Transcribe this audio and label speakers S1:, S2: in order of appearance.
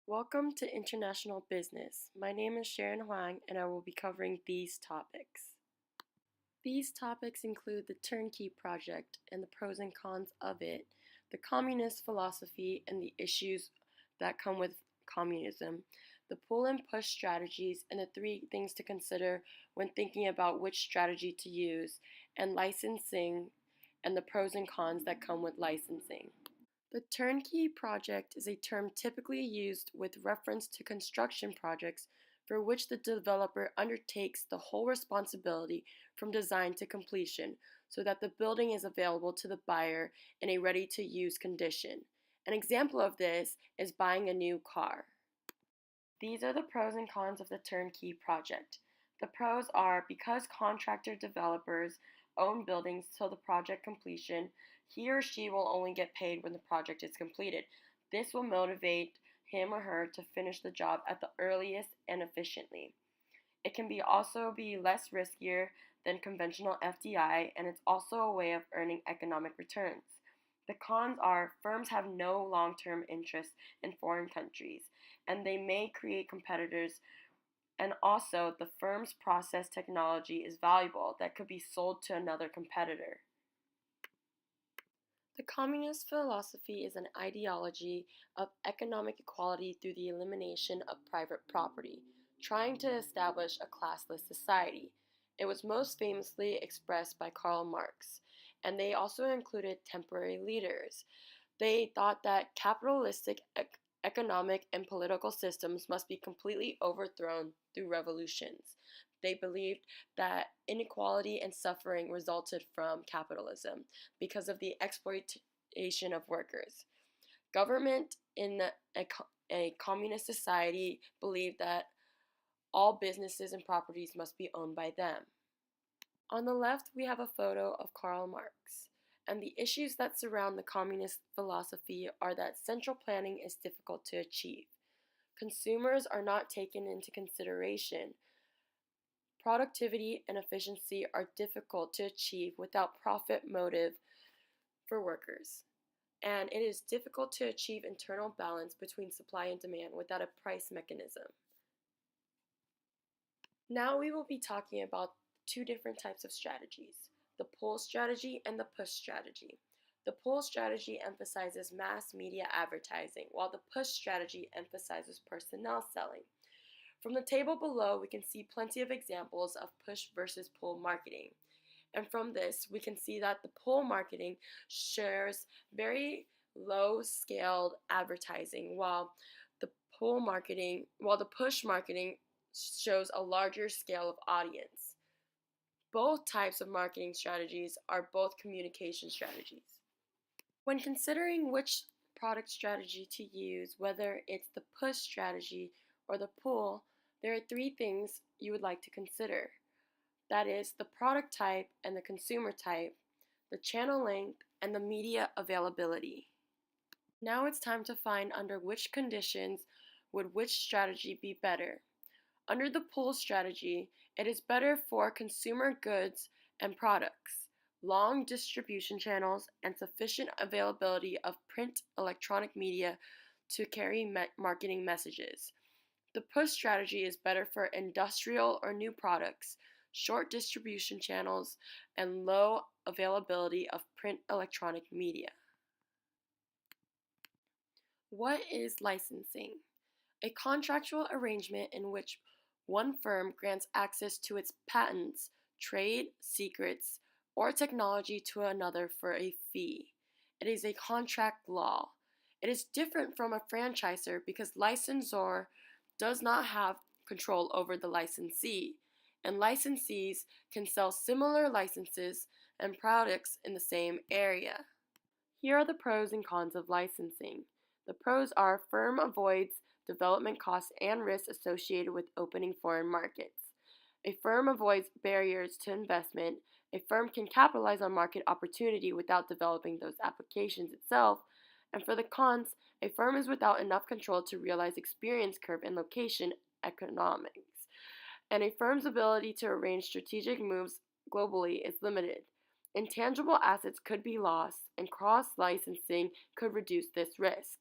S1: Welcome to International Business. My name is Sharon Huang and I will be covering these topics. These topics include the turnkey project and the pros and cons of it, the communist philosophy and the issues that come with communism, the pull and push strategies and the three things to consider when thinking about which strategy to use, and licensing and the pros and cons that come with licensing. The turnkey project is a term typically used with reference to construction projects for which the developer undertakes the whole responsibility from design to completion so that the building is available to the buyer in a ready-to-use condition. An example of this is buying a new car. These are the pros and cons of the turnkey project. The pros are because contractor developers own buildings till the project completion, he or she will only get paid when the project is completed. This will motivate him or her to finish the job at the earliest and efficiently. It can also be less riskier than conventional FDI, and it's also a way of earning economic returns. The cons are firms have no long-term interest in foreign countries, and they may create competitors, and also the firm's process technology is valuable that could be sold to another competitor. The communist philosophy is an ideology of economic equality through the elimination of private property, trying to establish a classless society. It was most famously expressed by Karl Marx, and they also included temporary leaders. They thought that capitalistic economic and political systems must be completely overthrown through revolutions. They believed that inequality and suffering resulted from capitalism because of the exploitation of workers. Government in a communist society believed that all businesses and properties must be owned by them. On the left, we have a photo of Karl Marx, and the issues that surround the communist philosophy are that central planning is difficult to achieve. Consumers are not taken into consideration. Productivity and efficiency are difficult to achieve without profit motive for workers. And it is difficult to achieve internal balance between supply and demand without a price mechanism. Now we will be talking about two different types of strategies, the pull strategy and the push strategy. The pull strategy emphasizes mass media advertising, while the push strategy emphasizes personnel selling. From the table below, we can see plenty of examples of push versus pull marketing. And from this, we can see that the pull marketing shares very low-scaled advertising, while the push marketing shows a larger scale of audience. Both types of marketing strategies are both communication strategies. When considering which product strategy to use, whether it's the push strategy or the pull, there are three things you would like to consider. That is the product type and the consumer type, the channel length, and the media availability. Now it's time to find under which conditions would which strategy be better. Under the pull strategy, it is better for consumer goods and products, long distribution channels, and sufficient availability of print electronic media to carry marketing messages. The push strategy is better for industrial or new products, short distribution channels, and low availability of print electronic media. What is licensing? A contractual arrangement in which one firm grants access to its patents, trade secrets, or technology to another for a fee. It is a contract law. It is different from a franchisor because licensor does not have control over the licensee, and licensees can sell similar licenses and products in the same area. Here are the pros and cons of licensing. The pros are firm avoids development costs and risks associated with opening foreign markets. A firm avoids barriers to investment. A firm can capitalize on market opportunity without developing those applications itself. And for the cons, a firm is without enough control to realize experience curve and location economics. And a firm's ability to arrange strategic moves globally is limited. Intangible assets could be lost, and cross-licensing could reduce this risk.